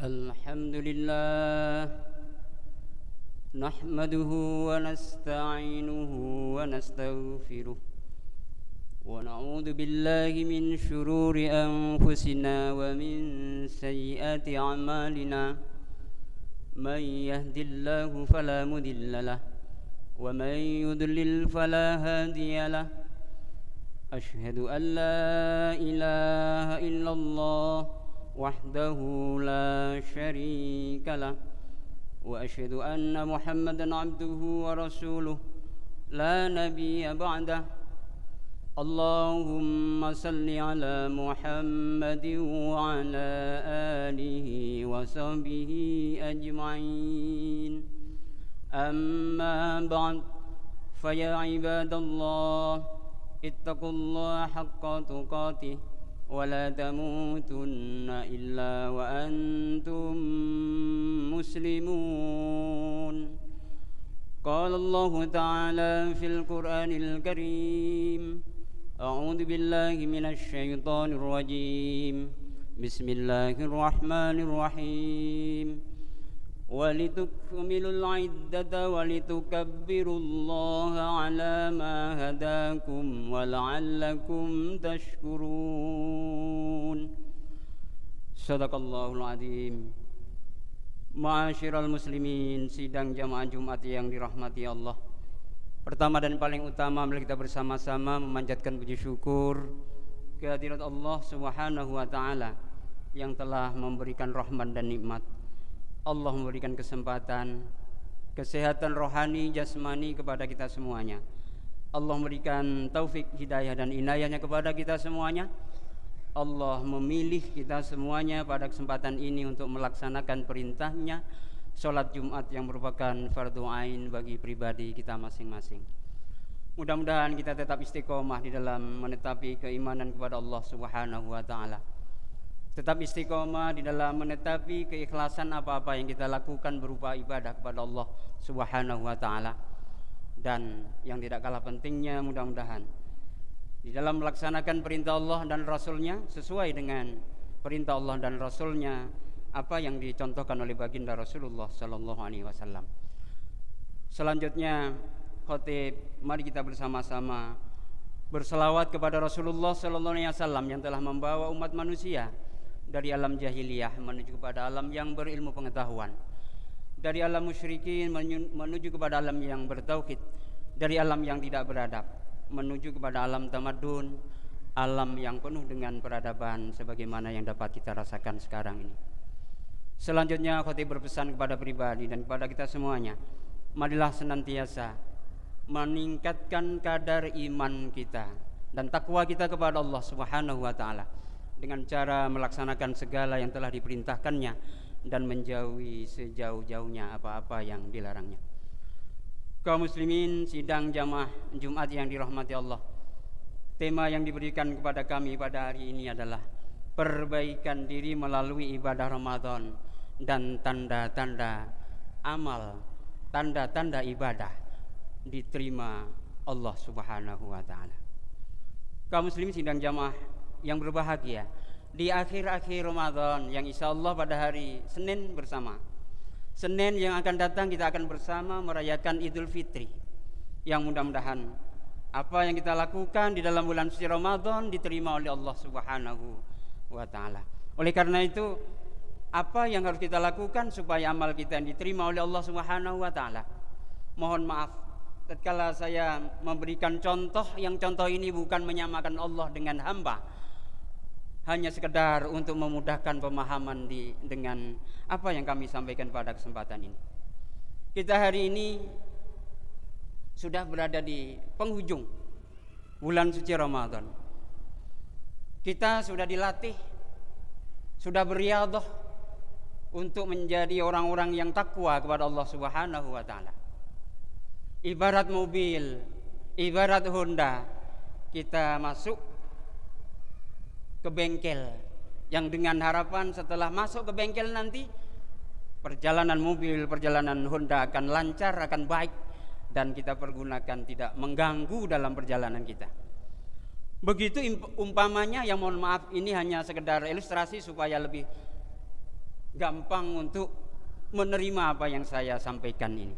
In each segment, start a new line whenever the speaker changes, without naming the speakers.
الحمد لله نحمده ونستعينه ونستغفره ونعوذ بالله من شرور أنفسنا ومن سيئات أعمالنا من يهد الله فلا مضل له ومن يضلل فلا هادي له أشهد أن لا إله إلا الله وحده لا شريك له وأشهد أن محمدا عبده ورسوله لا نبي بعده اللهم صل على محمد وعلى آله وصحبه أجمعين أما بعد فيا عباد الله اتقوا الله حق تقاته ولا تموتن إلا وأنتم مسلمون قال الله تعالى في القرآن الكريم أعوذ بالله من الشيطان الرجيم بسم الله الرحمن الرحيم ولتكملوا العدة ولتكبروا الله على ما هداكم ولعلكم تشكرون صدق الله العظيم. Ma'asyiral muslimin, sidang jamaah Jumat yang dirahmati Allah. Pertama dan paling utama, mari kita bersama-sama memanjatkan puji syukur kehadirat Allah Subhanahu wa taala yang telah memberikan rahmat dan nikmat. Allah memberikan kesempatan, kesehatan rohani, jasmani kepada kita semuanya. Allah memberikan taufik, hidayah dan inayahnya kepada kita semuanya. Allah memilih kita semuanya pada kesempatan ini untuk melaksanakan perintahnya, sholat Jumat yang merupakan fardu ain bagi pribadi kita masing-masing. Mudah-mudahan kita tetap istiqomah di dalam menetapi keimanan kepada Allah Subhanahu wa taala. Tetap istiqomah di dalam menetapi keikhlasan apa-apa yang kita lakukan berupa ibadah kepada Allah Subhanahu wa taala. Dan yang tidak kalah pentingnya, mudah-mudahan di dalam melaksanakan perintah Allah dan Rasulnya sesuai dengan perintah Allah dan Rasulnya apa yang dicontohkan oleh baginda Rasulullah Sallallahu Alaihi Wasallam. Selanjutnya, khotib, mari kita bersama-sama berselawat kepada Rasulullah Sallallahu Alaihi Wasallam yang telah membawa umat manusia dari alam jahiliyah menuju kepada alam yang berilmu pengetahuan, dari alam musyrikin menuju kepada alam yang bertauhid, dari alam yang tidak beradab menuju kepada alam tamadun, alam yang penuh dengan peradaban sebagaimana yang dapat kita rasakan sekarang ini. Selanjutnya, khotib berpesan kepada pribadi dan kepada kita semuanya, marilah senantiasa meningkatkan kadar iman kita dan takwa kita kepada Allah Subhanahu wa taala dengan cara melaksanakan segala yang telah diperintahkannya dan menjauhi sejauh-jauhnya apa-apa yang dilarangnya. Kaum muslimin, sidang jamaah Jumat yang dirahmati Allah, tema yang diberikan kepada kami pada hari ini adalah perbaikan diri melalui ibadah Ramadan dan tanda-tanda amal, tanda-tanda ibadah diterima Allah Subhanahu wa taala. Kaum muslimin, sidang jamaah yang berbahagia, di akhir-akhir Ramadan yang insya Allah pada hari Senin bersama, Senin yang akan datang kita akan bersama merayakan Idul Fitri, yang mudah-mudahan apa yang kita lakukan di dalam bulan suci Ramadan diterima oleh Allah Subhanahu wa taala. Oleh karena itu, apa yang harus kita lakukan supaya amal kita diterima oleh Allah Subhanahu wa taala? Mohon maaf tatkala saya memberikan contoh yang contoh ini bukan menyamakan Allah dengan hamba, hanya sekedar untuk memudahkan pemahaman dengan apa yang kami sampaikan pada kesempatan ini. Kita hari ini sudah berada di penghujung bulan suci Ramadan. Kita sudah dilatih, sudah beriadah untuk menjadi orang-orang yang takwa kepada Allah Subhanahu wa taala. Ibarat mobil, ibarat Honda, kita masuk ke bengkel yang dengan harapan setelah masuk ke bengkel nanti perjalanan mobil, perjalanan Honda akan lancar, akan baik, dan kita pergunakan tidak mengganggu dalam perjalanan kita. Begitu umpamanya, yang mohon maaf ini hanya sekedar ilustrasi supaya lebih gampang untuk menerima apa yang saya sampaikan ini.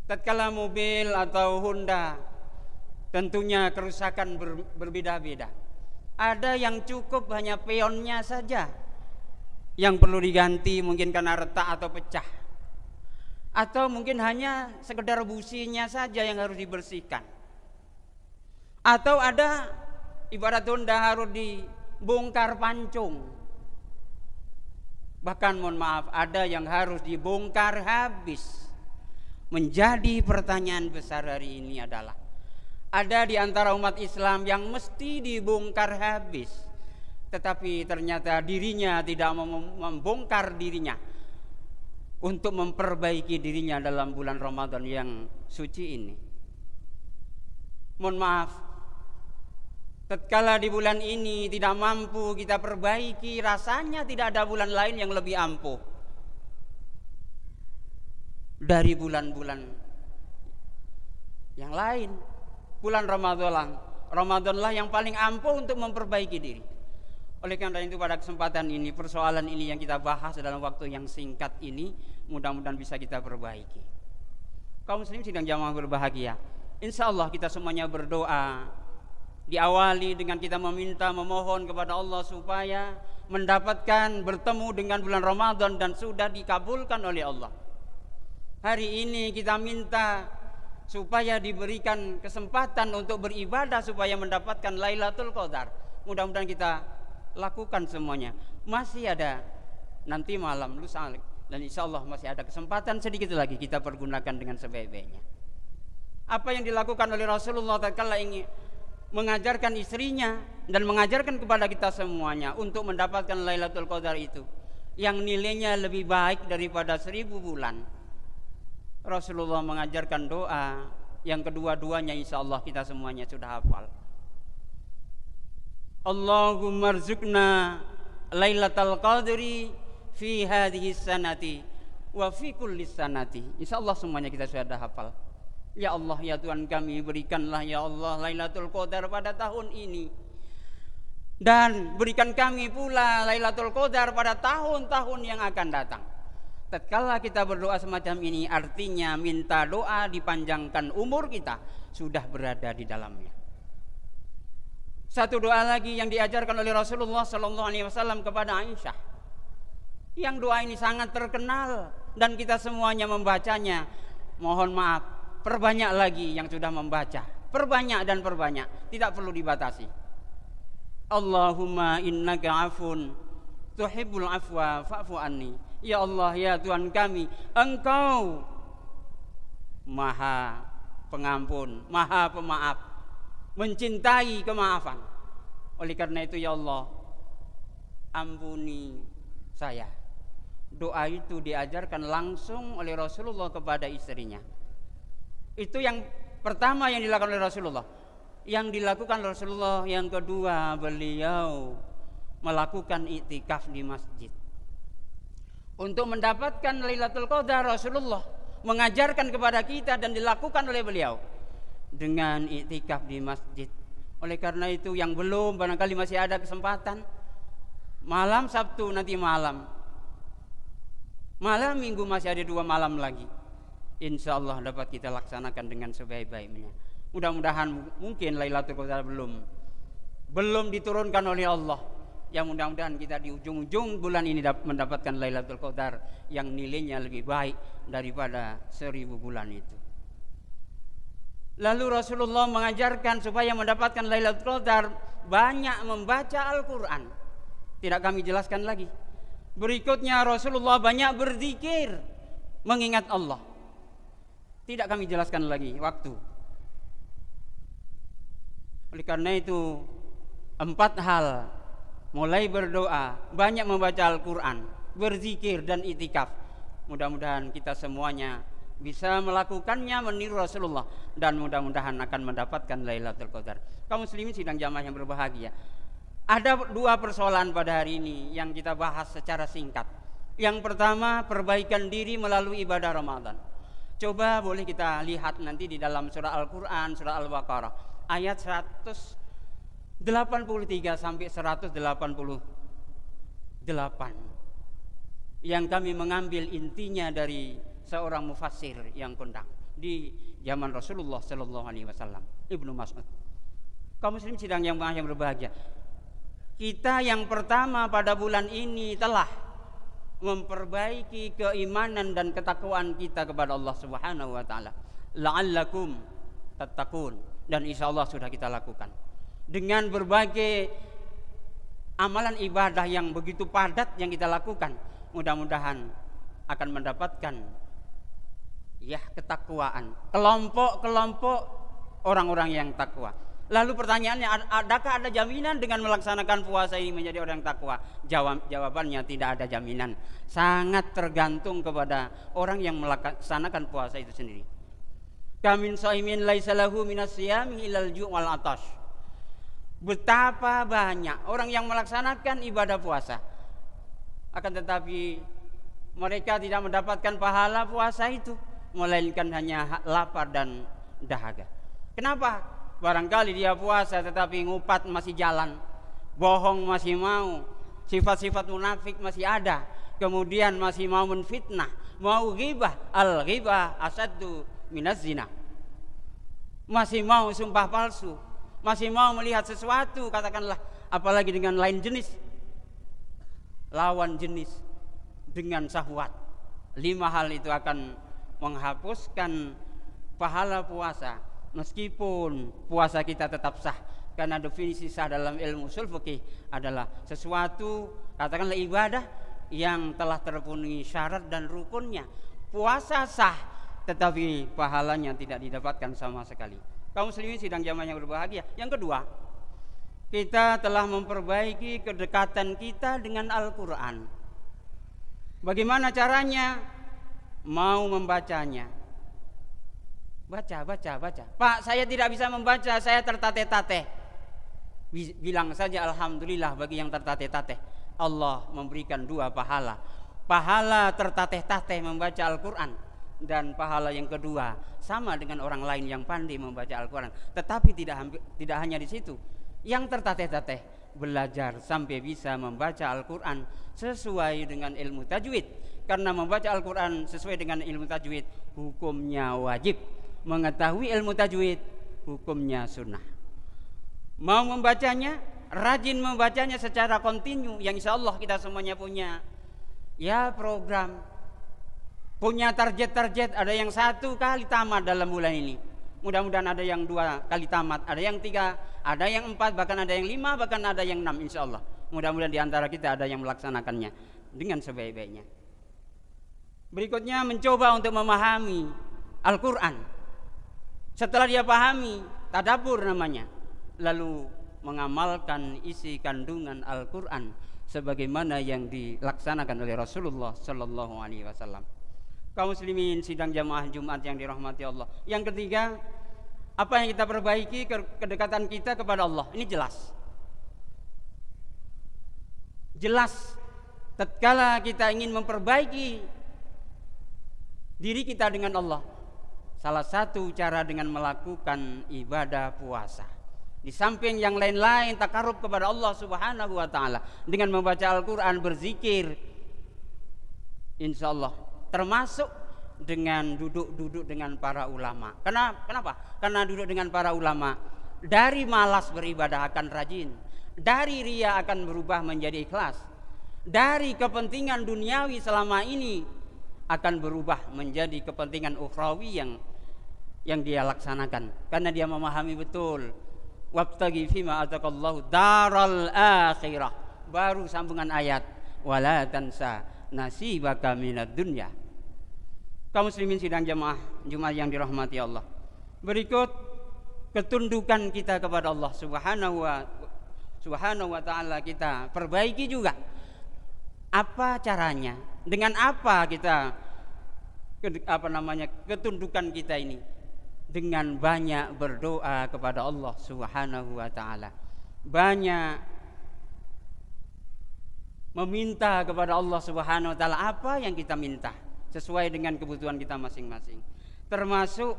Tatkala mobil atau Honda tentunya kerusakan berbeda-beda. Ada yang cukup hanya peonnya saja yang perlu diganti, mungkin karena retak atau pecah, atau mungkin hanya sekedar businya saja yang harus dibersihkan, atau ada ibarat Honda harus dibongkar pancung, bahkan mohon maaf ada yang harus dibongkar habis. Menjadi pertanyaan besar hari ini adalah, ada di antara umat Islam yang mesti dibongkar habis, tetapi ternyata dirinya tidak membongkar dirinya untuk memperbaiki dirinya dalam bulan Ramadan yang suci ini. Mohon maaf, tatkala di bulan ini tidak mampu kita perbaiki, rasanya tidak ada bulan lain yang lebih ampuh dari bulan-bulan yang lain. Bulan Ramadanlah yang paling ampuh untuk memperbaiki diri. Oleh karena itu pada kesempatan ini, persoalan ini yang kita bahas dalam waktu yang singkat ini, mudah-mudahan bisa kita perbaiki. Kaum muslim sidang jamaah berbahagia, insya Allah kita semuanya berdoa, diawali dengan kita memohon kepada Allah supaya mendapatkan bertemu dengan bulan Ramadan dan sudah dikabulkan oleh Allah. Hari ini kita minta supaya diberikan kesempatan untuk beribadah supaya mendapatkan Lailatul Qadar. Mudah-mudahan kita lakukan semuanya. Masih ada nanti malam lusa, dan insya Allah masih ada kesempatan sedikit lagi kita pergunakan dengan sebaik-baiknya. Apa yang dilakukan oleh Rasulullah tatkala ingin mengajarkan istrinya dan mengajarkan kepada kita semuanya untuk mendapatkan Lailatul Qadar itu, yang nilainya lebih baik daripada 1000 bulan. Rasulullah mengajarkan doa yang kedua-duanya insya Allah kita semuanya sudah hafal. Allahumma rzuqna Lailatul Qadri fi hadhihi sanati wa fi kulli sanati. Insya Allah semuanya kita sudah hafal. Ya Allah, ya Tuhan kami, berikanlah ya Allah Lailatul Qadar pada tahun ini, dan berikan kami pula Lailatul Qadar pada tahun-tahun yang akan datang. Tatkala kita berdoa semacam ini, artinya minta doa dipanjangkan umur kita, sudah berada di dalamnya. Satu doa lagi yang diajarkan oleh Rasulullah SAW kepada Aisyah, yang doa ini sangat terkenal dan kita semuanya membacanya. Mohon maaf, perbanyak lagi yang sudah membaca, perbanyak dan perbanyak, tidak perlu dibatasi. Allahumma innaka afun tuhibbul afwa fa'fu anni. Ya Allah, ya Tuhan kami, Engkau Maha Pengampun, Maha Pemaaf, mencintai kemaafan. Oleh karena itu ya Allah, ampuni saya. Doa itu diajarkan langsung oleh Rasulullah kepada istrinya. Itu yang pertama yang dilakukan oleh Rasulullah. Yang dilakukan Rasulullah yang kedua, beliau melakukan iktikaf di masjid. Untuk mendapatkan Lailatul Qadar, Rasulullah mengajarkan kepada kita dan dilakukan oleh beliau dengan iktikaf di masjid. Oleh karena itu yang belum, barangkali masih ada kesempatan, malam Sabtu nanti malam Minggu masih ada 2 malam lagi, insya Allah dapat kita laksanakan dengan sebaik-baiknya. Mudah-mudahan, mungkin Lailatul Qadar belum diturunkan oleh Allah. Yang mudah-mudahan kita di ujung-ujung bulan ini mendapatkan Lailatul Qadar yang nilainya lebih baik daripada 1000 bulan itu. Lalu Rasulullah mengajarkan supaya mendapatkan Lailatul Qadar banyak membaca Al-Quran. Tidak kami jelaskan lagi. Berikutnya Rasulullah banyak berzikir, mengingat Allah. Tidak kami jelaskan lagi waktu. Oleh karena itu 4 hal, mulai berdoa, banyak membaca Al-Quran, berzikir dan itikaf. Mudah-mudahan kita semuanya bisa melakukannya meniru Rasulullah, dan mudah-mudahan akan mendapatkan Lailatul Qadar. Kaum muslimin sidang jamaah yang berbahagia, ada 2 persoalan pada hari ini yang kita bahas secara singkat. Yang pertama, perbaikan diri melalui ibadah Ramadan. Coba boleh kita lihat nanti di dalam surah Al-Quran, surah Al-Baqarah ayat 183 sampai 188. yang kami mengambil intinya dari seorang mufassir yang kondang di zaman Rasulullah sallallahu alaihi wasallam, Ibnu Mas'ud. Kaum muslim sidang yang berbahagia, kita yang pertama pada bulan ini telah memperbaiki keimanan dan ketakwaan kita kepada Allah Subhanahu wa taala. La'allakum tattaqun, dan insyaallah sudah kita lakukan dengan berbagai amalan ibadah yang begitu padat yang kita lakukan. Mudah-mudahan akan mendapatkan ketakwaan, kelompok-kelompok orang-orang yang takwa. Lalu pertanyaannya, adakah ada jaminan dengan melaksanakan puasa ini menjadi orang takwa? Jawabannya tidak ada jaminan. Sangat tergantung kepada orang yang melaksanakan puasa itu sendiri. Kamin shaimin laisa lahu minas siyami ilal ju' wal atash. Betapa banyak orang yang melaksanakan ibadah puasa, akan tetapi mereka tidak mendapatkan pahala puasa itu, melainkan hanya lapar dan dahaga. Kenapa? Barangkali dia puasa tetapi ngupat masih jalan, bohong masih mau, sifat-sifat munafik masih ada, kemudian masih mau menfitnah, mau ghibah, al-ghibah asaddu minaz zina, masih mau sumpah palsu, masih mau melihat sesuatu, katakanlah apalagi dengan lain jenis, lawan jenis dengan syahwat. 5 hal itu akan menghapuskan pahala puasa, meskipun puasa kita tetap sah. Karena definisi sah dalam ilmu ushul fikih adalah sesuatu, katakanlah ibadah yang telah terpenuhi syarat dan rukunnya. Puasa sah, tetapi pahalanya tidak didapatkan sama sekali. Kaum muslimin sidang jamaah yang berbahagia, yang kedua, kita telah memperbaiki kedekatan kita dengan Al-Quran. Bagaimana caranya? Mau membacanya. Baca. Pak, saya tidak bisa membaca, saya tertateh-tateh. Bilang saja alhamdulillah bagi yang tertateh-tateh. Allah memberikan 2 pahala. Pahala tertateh-tateh membaca Al-Quran, dan pahala yang kedua sama dengan orang lain yang pandai membaca Al-Quran. Tetapi tidak hanya di situ. Yang tertateh-tateh belajar sampai bisa membaca Al-Quran sesuai dengan ilmu tajwid. Karena membaca Al-Quran sesuai dengan ilmu tajwid hukumnya wajib. Mengetahui ilmu tajwid hukumnya sunnah. Mau membacanya, rajin membacanya secara kontinu, yang insya Allah kita semuanya punya program, punya target. Ada yang 1 kali tamat dalam bulan ini, mudah-mudahan ada yang 2 kali tamat, ada yang 3, ada yang 4, bahkan ada yang 5, bahkan ada yang 6. insya Allah mudah-mudahan di antara kita ada yang melaksanakannya dengan sebaik-baiknya. Berikutnya mencoba untuk memahami Al-Quran. Setelah dia pahami, tadabbur namanya, lalu mengamalkan isi kandungan Al-Quran sebagaimana yang dilaksanakan oleh Rasulullah sallallahu alaihi wasallam. Kaum muslimin sidang jamaah Jumat yang dirahmati Allah. Yang ketiga, apa yang kita perbaiki kedekatan kita kepada Allah. Ini jelas tatkala kita ingin memperbaiki diri kita dengan Allah, salah satu cara dengan melakukan ibadah puasa. Di samping yang lain-lain, takarub kepada Allah Subhanahu wa taala dengan membaca Al-Quran, berzikir, insya Allah, termasuk dengan duduk dengan para ulama. Kenapa? Karena duduk dengan para ulama, dari malas beribadah akan rajin, dari ria akan berubah menjadi ikhlas, dari kepentingan duniawi selama ini akan berubah menjadi kepentingan ukhrawi yang dia laksanakan, karena dia memahami betul wabtaghi fima ataqallahu daral akhirah. Baru sambungan ayat, wala tansa nasibaka minad dunya. Kaum muslimin sidang jamaah Jumat yang dirahmati Allah. Berikut ketundukan kita kepada Allah Subhanahu wa taala kita perbaiki juga. Apa caranya? Dengan apa kita ketundukan kita ini? Dengan banyak berdoa kepada Allah Subhanahu wa taala. Banyak meminta kepada Allah Subhanahu wa taala apa yang kita minta sesuai dengan kebutuhan kita masing-masing. Termasuk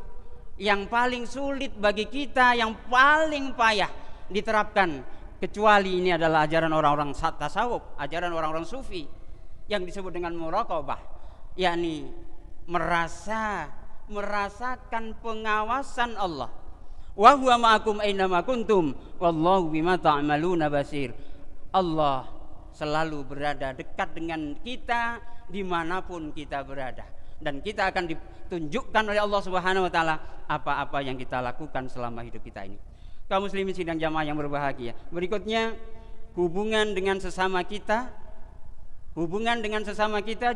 yang paling sulit bagi kita, yang paling payah diterapkan, kecuali ini adalah ajaran orang-orang tasawuf, ajaran orang-orang sufi, yang disebut dengan muraqabah, yakni merasakan pengawasan Allah. Wa huwa ma'akum aina ma kuntum wallahu bima ta'maluna basir. Allah selalu berada dekat dengan kita dimanapun kita berada, dan kita akan ditunjukkan oleh Allah Subhanahu wa taala apa-apa yang kita lakukan selama hidup kita ini. Kaum muslimin sidang jamaah yang berbahagia, berikutnya hubungan dengan sesama kita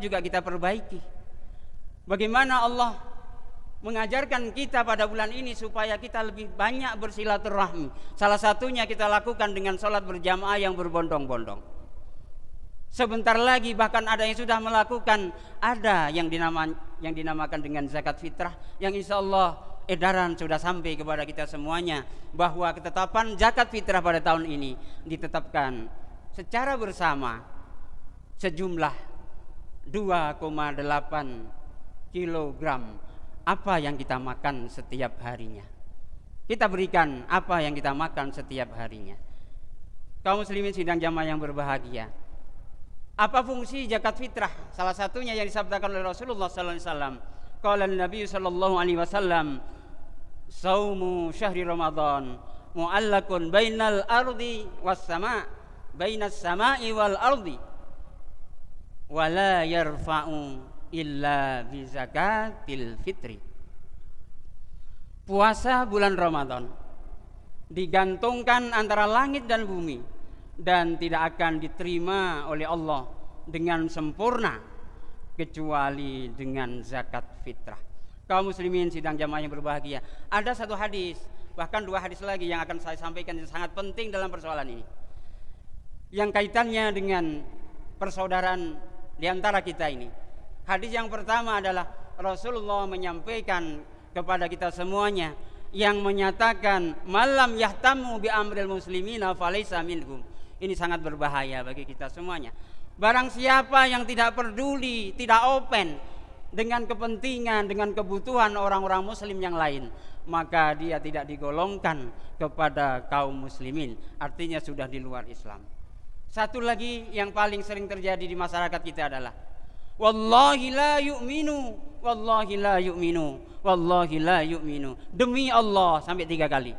juga kita perbaiki. Bagaimana Allah mengajarkan kita pada bulan ini supaya kita lebih banyak bersilaturahmi. Salah satunya kita lakukan dengan sholat berjamaah yang berbondong-bondong. Sebentar lagi bahkan ada yang sudah melakukan, ada yang dinamakan dengan zakat fitrah, yang insya Allah edaran sudah sampai kepada kita semuanya bahwa ketetapan zakat fitrah pada tahun ini ditetapkan secara bersama sejumlah 2,8 kilogram apa yang kita makan setiap harinya. Kita berikan apa yang kita makan setiap harinya. Kaum muslimin sidang jamaah yang berbahagia, apa fungsi zakat fitrah? Salah satunya yang disabdakan oleh Rasulullah sallallahu alaihi wasallam. Qala Nabi sallallahu alaihi wasallam, "Shaumu syahri Ramadan mu'allakun bainal ardi was sama', bainas sama'i wal ardi, wa la yarfa'u illa bi zakatil fitri." Puasa bulan Ramadan digantungkan antara langit dan bumi dan tidak akan diterima oleh Allah dengan sempurna kecuali dengan zakat fitrah. Kaum muslimin sidang jamaah yang berbahagia, ada satu hadis, bahkan dua hadis lagi yang akan saya sampaikan yang sangat penting dalam persoalan ini, yang kaitannya dengan persaudaraan di antara kita ini. Hadis yang pertama adalah Rasulullah menyampaikan kepada kita semuanya yang menyatakan malam yahtamu bi amril muslimina falaysa minhum. Ini sangat berbahaya bagi kita semuanya. Barang siapa yang tidak peduli, tidak open dengan kepentingan, dengan kebutuhan orang-orang muslim yang lain, maka dia tidak digolongkan kepada kaum muslimin, artinya sudah di luar Islam. Satu lagi yang paling sering terjadi di masyarakat kita adalah wallahi la yu'minu, wallahi la yu'minu, wallahi la yu'minu. Demi Allah sampai 3 kali.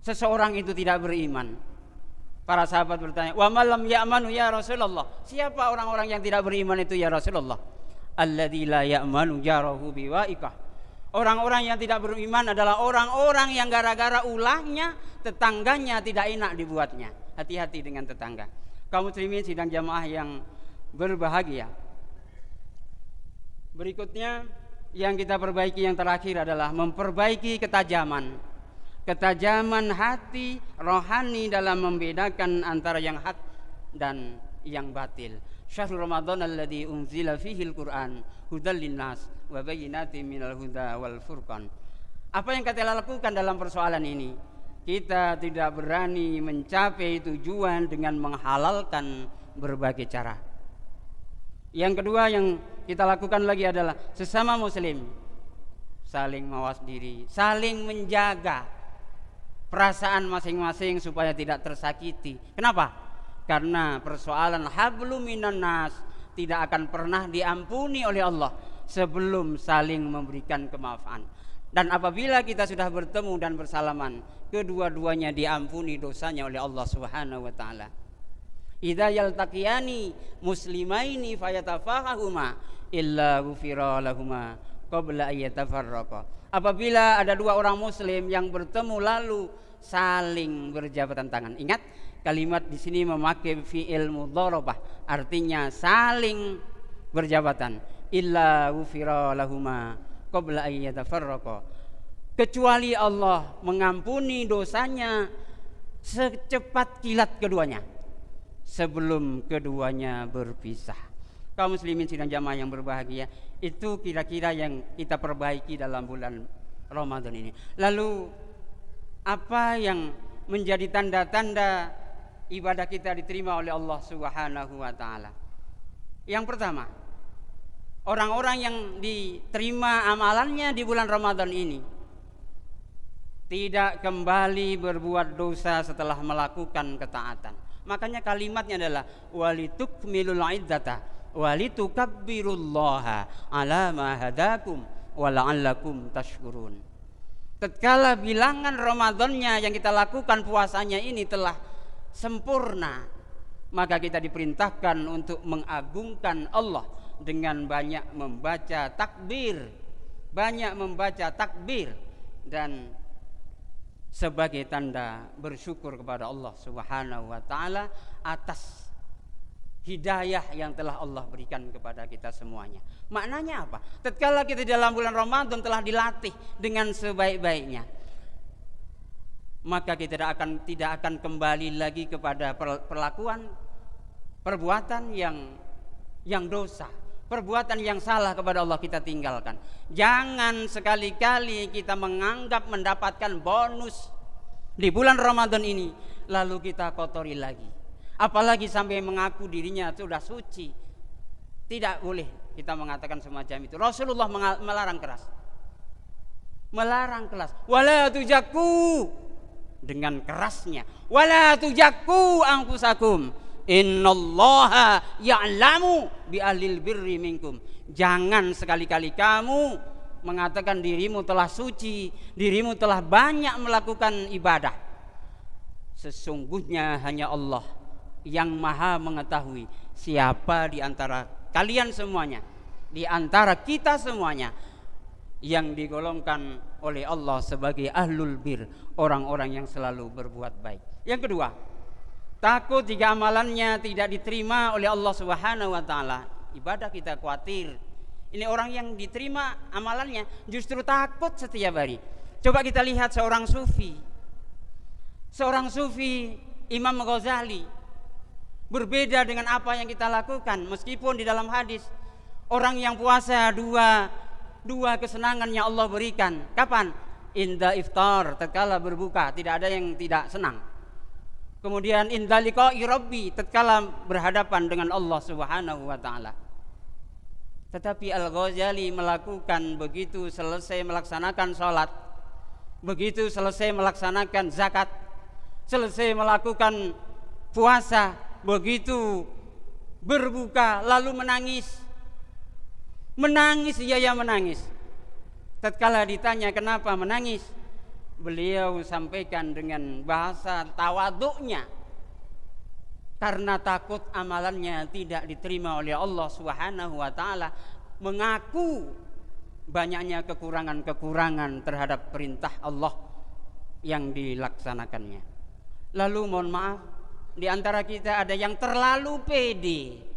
Seseorang itu tidak beriman. Para sahabat bertanya, wa malam ya'manu ya Rasulullah. Siapa orang-orang yang tidak beriman itu ya Rasulullah? Alladzi la ya'manu jarahu biwa'ikah. Orang-orang yang tidak beriman adalah orang-orang yang gara-gara ulahnya tetangganya tidak enak dibuatnya. Hati-hati dengan tetangga. Kaum muslimin sidang jamaah yang berbahagia, berikutnya yang kita perbaiki yang terakhir adalah memperbaiki ketajaman hati rohani dalam membedakan antara yang hak dan yang batil. Syahrul Ramadan alladzi unzila fihi al-Qur'an hudal linnas wa bayyinatin minal huda wal furqan. Apa yang kita lakukan dalam persoalan ini? Kita tidak berani mencapai tujuan dengan menghalalkan berbagai cara. Yang kedua yang kita lakukan lagi adalah sesama muslim saling mawas diri, saling menjaga perasaan masing-masing supaya tidak tersakiti. Kenapa? Karena persoalan hablum minan nas tidak akan pernah diampuni oleh Allah sebelum saling memberikan kemaafan. Dan apabila kita sudah bertemu dan bersalaman, kedua-duanya diampuni dosanya oleh Allah Subhanahu wa taala. Idza yaltaqiyani muslimaini fayatafahuma illa ghufira lahuma qabla ayyatafarraqa. Apabila ada dua orang muslim yang bertemu lalu saling berjabatan tangan. Ingat, kalimat di sini memakai fi'il mudharabah, artinya saling berjabatan. Illa ghufira lahuma qabla ayyatafarraqa. Kecuali Allah mengampuni dosanya secepat kilat keduanya, sebelum keduanya berpisah. Kaum muslimin sidang jamaah yang berbahagia, itu kira-kira yang kita perbaiki dalam bulan Ramadan ini. Lalu apa yang menjadi tanda-tanda ibadah kita diterima oleh Allah Subhanahu wa taala? Yang pertama, orang-orang yang diterima amalannya di bulan Ramadan ini tidak kembali berbuat dosa setelah melakukan ketaatan. Makanya kalimatnya adalah walitukmilul iddata walitukabbirullaha ala ma hadakum wa la'allakum tashkurun. Tatkala bilangan Ramadannya yang kita lakukan puasanya ini telah sempurna, maka kita diperintahkan untuk mengagungkan Allah dengan banyak membaca takbir, dan sebagai tanda bersyukur kepada Allah Subhanahu wa taala atas hidayah yang telah Allah berikan kepada kita semuanya. Maknanya apa? Tatkala kita dalam bulan Ramadan telah dilatih dengan sebaik-baiknya, maka kita tidak akan kembali lagi kepada perbuatan yang dosa, perbuatan yang salah kepada Allah kita tinggalkan. Jangan sekali-kali kita menganggap mendapatkan bonus di bulan Ramadan ini lalu kita kotori lagi, apalagi sampai mengaku dirinya sudah suci. Tidak boleh kita mengatakan semacam itu. Rasulullah melarang keras. Wala tujakku, dengan kerasnya, wala tujakku anfusakum innallaha ya'lamu bi ahlil birri minkum. Jangan sekali-kali kamu mengatakan dirimu telah suci, dirimu telah banyak melakukan ibadah. Sesungguhnya hanya Allah yang maha mengetahui siapa di antara kalian semuanya, di antara kita semuanya, yang digolongkan oleh Allah sebagai ahlul bir, orang-orang yang selalu berbuat baik. Yang kedua, takut jika amalannya tidak diterima oleh Allah Subhanahu wa taala. Ibadah kita khawatir. Ini orang yang diterima amalannya justru takut setiap hari. Coba kita lihat seorang sufi Imam Ghazali. Berbeda dengan apa yang kita lakukan. Meskipun di dalam hadis orang yang puasa dua kesenangan yang Allah berikan. Kapan? Inda iftar, tatkala berbuka, tidak ada yang tidak senang. Kemudian inda liqa'i rabbi, tatkala berhadapan dengan Allah Subhanahu wa taala. Tetapi Al-Ghazali melakukan begitu selesai melaksanakan salat, begitu selesai melaksanakan zakat, selesai melakukan puasa, begitu berbuka lalu menangis. Tatkala ditanya kenapa menangis, beliau sampaikan dengan bahasa tawaduknya, karena takut amalannya tidak diterima oleh Allah Subhanahu wa taala, mengaku banyaknya kekurangan-kekurangan terhadap perintah Allah yang dilaksanakannya. Lalu mohon maaf, di antara kita ada yang terlalu pede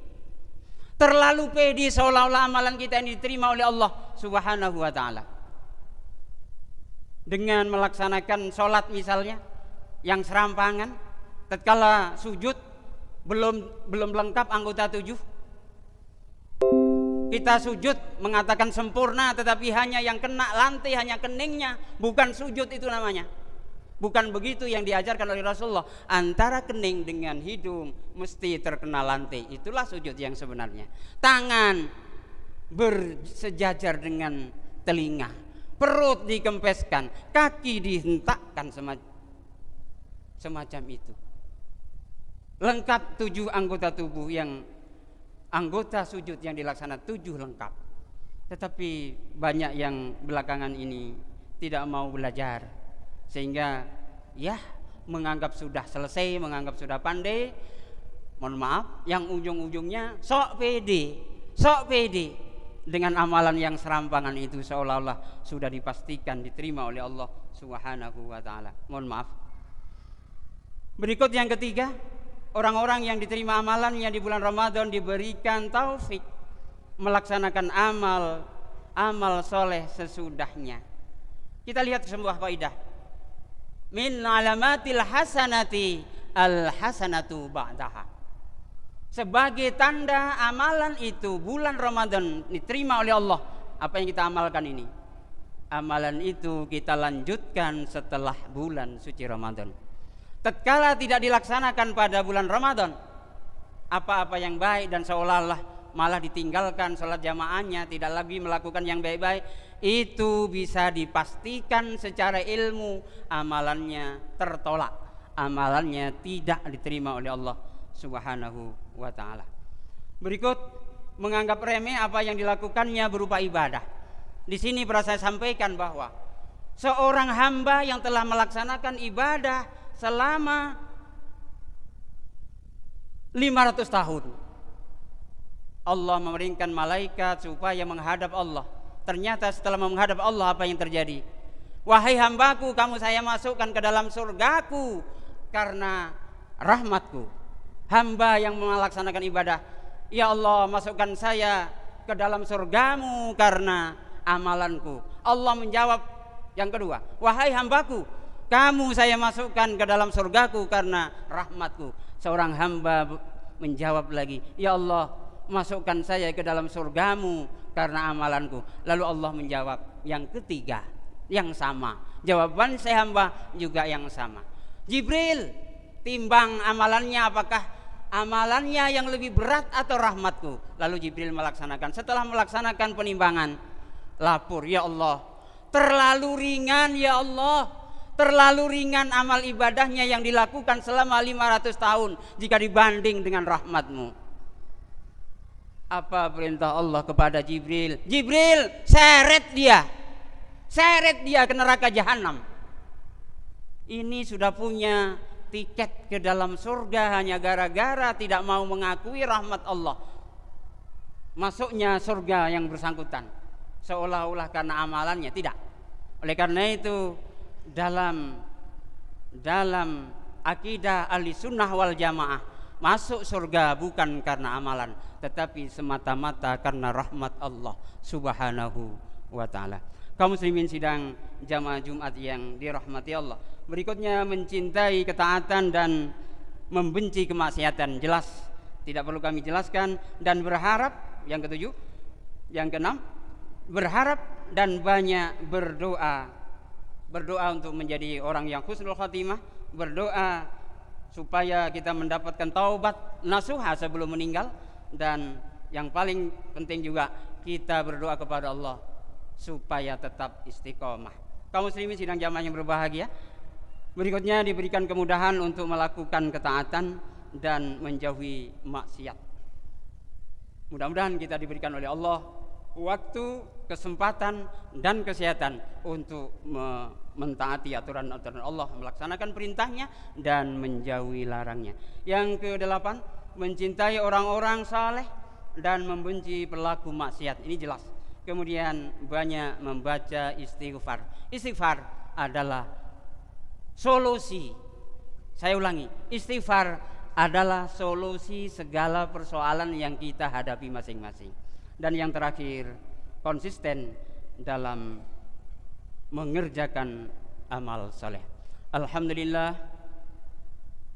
seolah-olah amalan kita ini diterima oleh Allah Subhanahu wa taala. Dengan melaksanakan sholat misalnya yang serampangan, tatkala sujud belum lengkap anggota 7, kita sujud mengatakan sempurna, tetapi hanya yang kena lantai, hanya keningnya, bukan sujud itu namanya. Bukan begitu yang diajarkan oleh Rasulullah. Antara kening dengan hidung mesti terkena lantai, itulah sujud yang sebenarnya. Tangan bersejajar dengan telinga, perut dikempeskan, kaki dihentakkan, semacam itu. Lengkap 7 anggota tubuh, yang anggota sujud yang dilaksanakan 7 lengkap. Tetapi banyak yang belakangan ini tidak mau belajar, sehingga ya menganggap sudah selesai, menganggap sudah pandai. Mohon maaf, yang ujung-ujungnya sok pede dengan amalan yang serampangan itu, seolah-olah sudah dipastikan diterima oleh Allah Subhanahu wa taala. Mohon maaf. Berikut yang ketiga, orang-orang yang diterima amalannya di bulan Ramadan diberikan taufik melaksanakan amal soleh sesudahnya. Kita lihat sebuah kaidah. Min alamatil hasanati al hasanatu ba'daha. Sebagai tanda amalan itu bulan Ramadan diterima oleh Allah, apa yang kita amalkan ini, amalan itu kita lanjutkan setelah bulan suci Ramadan. Tatkala tidak dilaksanakan pada bulan Ramadan, apa-apa yang baik dan seolah-olah malah ditinggalkan sholat jamaahnya, tidak lagi melakukan yang baik-baik, itu bisa dipastikan secara ilmu amalannya tertolak, amalannya tidak diterima oleh Allah Subhanahu wa ta'ala. Berikut, menganggap remeh apa yang dilakukannya berupa ibadah. Di sini pernah saya sampaikan bahwa seorang hamba yang telah melaksanakan ibadah selama 500 tahun, Allah memerintahkan malaikat supaya menghadap Allah. Ternyata setelah menghadap Allah, apa yang terjadi? Wahai hambaku, kamu saya masukkan ke dalam surgaku karena rahmatku. Hamba yang melaksanakan ibadah, ya Allah, masukkan saya ke dalam surgamu karena amalanku. Allah menjawab yang kedua, wahai hambaku, kamu saya masukkan ke dalam surgaku karena rahmatku. Seorang hamba menjawab lagi, ya Allah, masukkan saya ke dalam surgamu karena amalanku. Lalu Allah menjawab yang ketiga, yang sama. Jawaban saya hamba juga yang sama. Jibril, timbang amalannya, apakah amalannya yang lebih berat atau rahmatku? Lalu Jibril melaksanakan. Setelah melaksanakan penimbangan, lapor, ya Allah, terlalu ringan ya Allah, terlalu ringan amal ibadahnya yang dilakukan selama 500 tahun jika dibanding dengan rahmatmu. Apa perintah Allah kepada Jibril? Jibril, seret dia ke neraka jahanam. Ini sudah punya tiket ke dalam surga hanya gara-gara tidak mau mengakui rahmat Allah. Masuknya surga yang bersangkutan seolah-olah karena amalannya, tidak. Oleh karena itu dalam akidah Ahlussunnah wal Jamaah, masuk surga bukan karena amalan, tetapi semata-mata karena rahmat Allah Subhanahu wa ta'ala. Kaum muslimin sidang jamaah Jumat yang dirahmati Allah, berikutnya mencintai ketaatan dan membenci kemaksiatan. Jelas, tidak perlu kami jelaskan. Dan berharap, yang ketujuh. Yang keenam, berharap dan banyak berdoa. Berdoa untuk menjadi orang yang husnul khatimah, berdoa supaya kita mendapatkan taubat nasuha sebelum meninggal. Dan yang paling penting juga, kita berdoa kepada Allah supaya tetap istiqomah. Kaum muslimin sidang jamaah yang berbahagia, berikutnya diberikan kemudahan untuk melakukan ketaatan dan menjauhi maksiat. Mudah-mudahan kita diberikan oleh Allah waktu, kesempatan, dan kesehatan untuk mentaati aturan-aturan Allah, melaksanakan perintahnya dan menjauhi larangnya. Yang kedelapan, mencintai orang-orang saleh dan membenci pelaku maksiat. Ini jelas. Kemudian banyak membaca istighfar. Istighfar adalah solusi. Saya ulangi, istighfar adalah solusi segala persoalan yang kita hadapi masing-masing. Dan yang terakhir, konsisten dalam mengerjakan amal saleh. Alhamdulillah,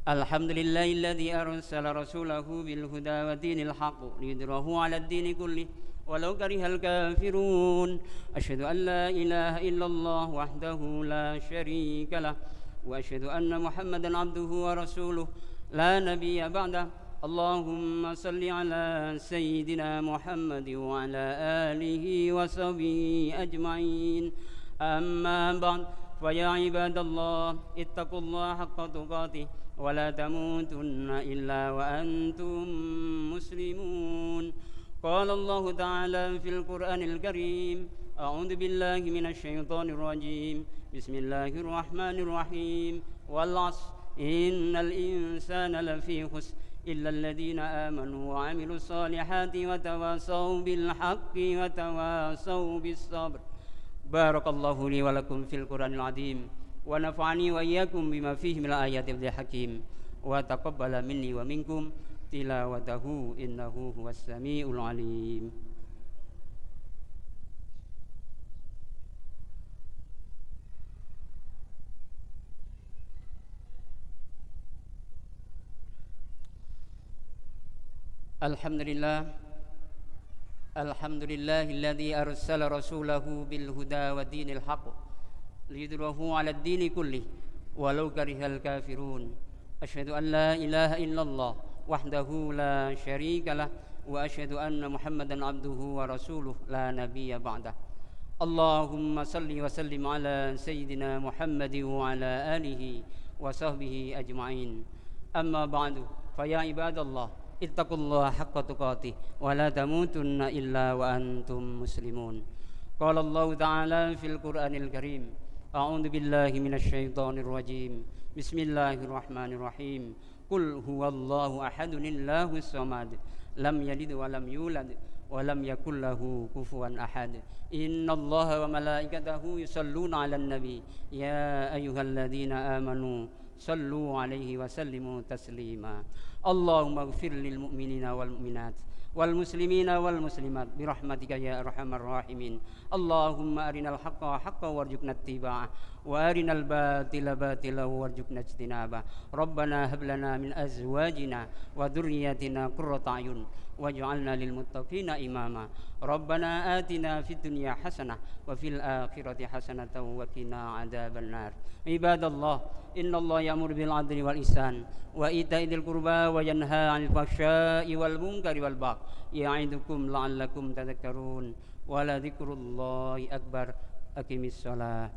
alhamdulillahilladzi arsala rasulahu bil huda wa dinil haqq liyudhhirahu 'alad dini kullih walau karihal kafirun. Asyhadu an la ilaha illallah wahdahu la syarika lah wa asyhadu anna Muhammadan abduhu wa rasuluh la nabiyya ba'dah. Allahumma salli ala sayyidina Muhammad wa ala alihi wa sahbihi ajma'in. Amma ba'd, fa ya ibadallah ittaqullaha haqqa tuqatih wa la tamutunna illa wa antum muslimun. Qala Allah ta'ala fil Qur'anil Karim, a'udzu billahi minasy syaithanir rajim. Bismillahirrahmanirrahim. Wal 'ashr innal insana lafi khusr illa alladziina aamanu wa 'amilus solihati wa tawassaw bil haqqi wa tawassaw bis sabr. Barakallahu li wa lakum fil Qur'anil 'azim wa nafa'ani wa iyyakum bima fihi minal ayatil hakim wa taqabbala minni wa minkum tilawatahu innahu huwas samiul alim. Alhamdulillah, alhamdulillahilladzi arsala rasulahu bil huda wa dinil haqq liyudhhirahu 'alad dini kullih walau karihal kafirun. Asyhadu an la ilaha illallah wahdahu la syarika lah wa asyhadu anna Muhammadan abduhu wa rasuluh la nabiyya ba'dah. Allahumma salli wa sallim ala sayyidina Muhammad wa ala alihi وصحبه أجمعين. أما بعد فيا عباد الله اتقوا الله حق تقاته ولا تموتن إلا وأنتم مسلمون. قال الله تعالى في القرآن الكريم: أعوذ بالله من الشيطان الرجيم. بسم الله الرحمن الرحيم. قل هو الله أحد الله الصمد لم يلد ولم يولد ولم يكن له كفوا أحد. إن الله وملائكته يصلون على النبي يا أيها الذين آمنوا صلوا عليه وسلموا تسليما. اللهم اغفر للمؤمنين والمؤمنات والمسلمين والمسلمات برحمتك يا أرحم الراحمين. اللهم أرنا الحق حقا وارزقنا اتباعه وأرنا الباطل باطلا وارزقنا اجتنابه. ربنا هب لنا من أزواجنا وذرياتنا قرة أعين واجعلنا للمتقين إماما. ربنا آتنا في الدنيا حسنة وفي الآخرة حسنة وقنا عذاب النار. عباد الله إن الله يأمر بالعدل والإحسان وإيتاء ذي القربى وينهى عن الفحشاء والمنكر والبغي يعظكم لعلكم تذكرون. ولذكر الله أكبر. أقم الصلاة.